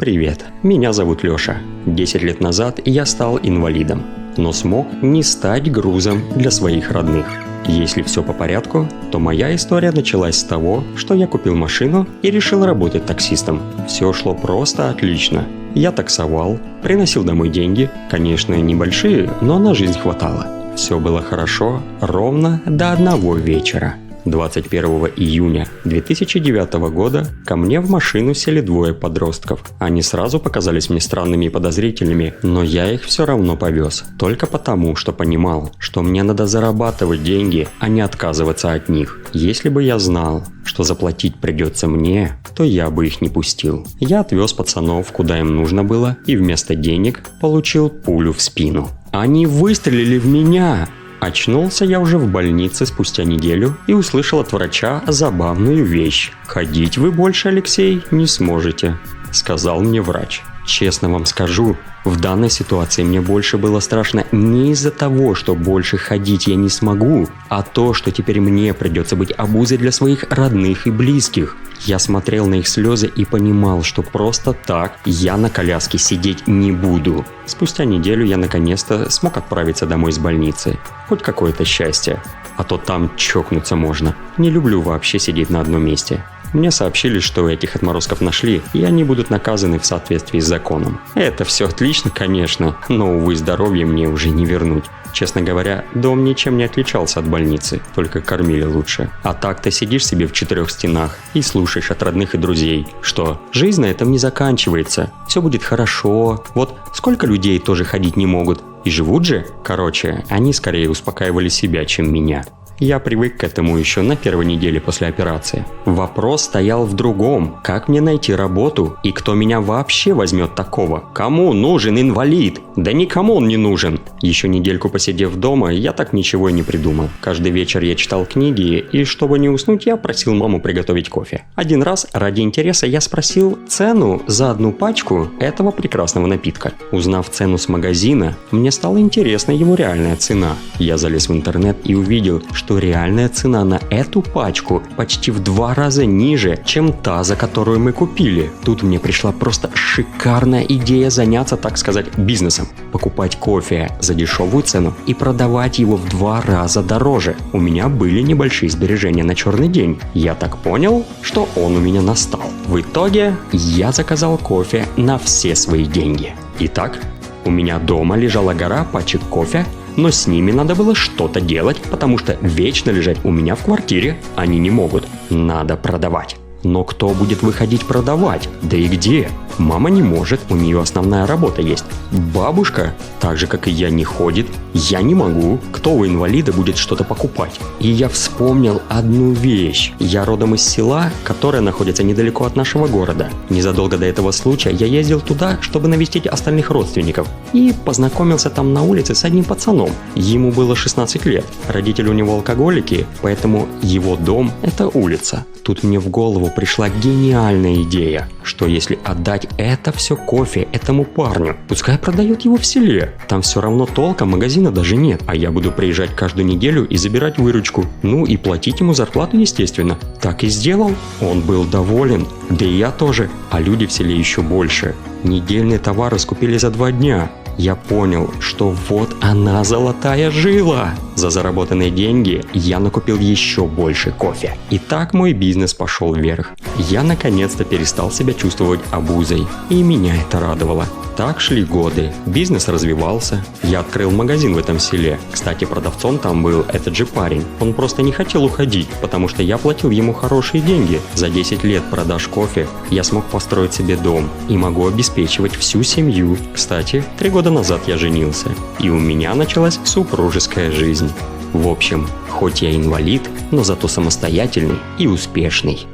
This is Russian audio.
Привет, меня зовут Лёша. 10 лет назад я стал инвалидом, но смог не стать грузом для своих родных. Если все по порядку, то моя история началась с того, что я купил машину и решил работать таксистом. Все шло просто отлично. Я таксовал, приносил домой деньги, конечно, небольшие, но на жизнь хватало. Все было хорошо ровно до одного вечера. 21 июня 2009 года ко мне в машину сели двое подростков. Они сразу показались мне странными и подозрительными, но я их все равно повез. Только потому, что понимал, что мне надо зарабатывать деньги, а не отказываться от них. Если бы я знал, что заплатить придется мне, то я бы их не пустил. Я отвез пацанов куда им нужно было и вместо денег получил пулю в спину. Они выстрелили в меня! Очнулся я уже в больнице спустя неделю и услышал от врача забавную вещь. «Ходить вы больше, Алексей, не сможете», — сказал мне врач. Честно вам скажу, в данной ситуации мне больше было страшно не из-за того, что больше ходить я не смогу, а то, что теперь мне придется быть обузой для своих родных и близких. Я смотрел на их слезы и понимал, что просто так я на коляске сидеть не буду. Спустя неделю я наконец-то смог отправиться домой из больницы. Хоть какое-то счастье, а то там чокнуться можно. Не люблю вообще сидеть на одном месте. Мне сообщили, что этих отморозков нашли, и они будут наказаны в соответствии с законом. Это все отлично, конечно, но, увы, здоровье мне уже не вернуть. Честно говоря, дом ничем не отличался от больницы, только кормили лучше. А так ты сидишь себе в 4 стенах и слушаешь от родных и друзей, что жизнь на этом не заканчивается, все будет хорошо. Вот сколько людей тоже ходить не могут, и живут же. Короче, они скорее успокаивали себя, чем меня. Я привык к этому еще на первой неделе после операции. Вопрос стоял в другом. Как мне найти работу? И кто меня вообще возьмет такого? Кому нужен инвалид? Да никому он не нужен. Еще недельку посидев дома, я так ничего и не придумал. Каждый вечер я читал книги, и чтобы не уснуть, я просил маму приготовить кофе. Один раз, ради интереса, я спросил цену за одну пачку этого прекрасного напитка. Узнав цену с магазина, мне стало интересна его реальная цена. Я залез в интернет и увидел, что реальная цена на эту пачку почти в 2 раза ниже, чем та, за которую мы купили. Тут мне пришла просто шикарная идея заняться, так сказать, бизнесом. Покупать кофе за дешевую цену и продавать его в 2 раза дороже. У меня были небольшие сбережения на черный день. Я так понял, что он у меня настал. В итоге я заказал кофе на все свои деньги. Итак, у меня дома лежала гора пачек кофе, но с ними надо было что-то делать, потому что вечно лежать у меня в квартире они не могут. Надо продавать. Но кто будет выходить продавать? Да и где? Мама не может, у нее основная работа есть. Бабушка, так же как и я, не ходит. Я не могу. Кто у инвалида будет что-то покупать? И я вспомнил одну вещь. Я родом из села, которое находится недалеко от нашего города. Незадолго до этого случая я ездил туда, чтобы навестить остальных родственников. И познакомился там на улице с одним пацаном. Ему было 16 лет. Родители у него алкоголики, поэтому его дом – это улица. Тут мне в голову пришла гениальная идея, что если отдать это все кофе этому парню, пускай продает его в селе. Там все равно толком магазина даже нет, а я буду приезжать каждую неделю и забирать выручку. Ну и платить ему зарплату, естественно. Так и сделал. Он был доволен, да и я тоже, а люди в селе еще больше. Недельный товар раскупили за 2 дня. Я понял, что вот она золотая жила. За заработанные деньги я накупил еще больше кофе. И так мой бизнес пошел вверх. Я наконец-то перестал себя чувствовать обузой. И меня это радовало. Так шли годы. Бизнес развивался. Я открыл магазин в этом селе. Кстати, продавцом там был этот же парень. Он просто не хотел уходить, потому что я платил ему хорошие деньги. За 10 лет продаж кофе я смог построить себе дом и могу обеспечивать всю семью. Кстати, 3 года назад я женился, и у меня началась супружеская жизнь. В общем, хоть я инвалид, но зато самостоятельный и успешный.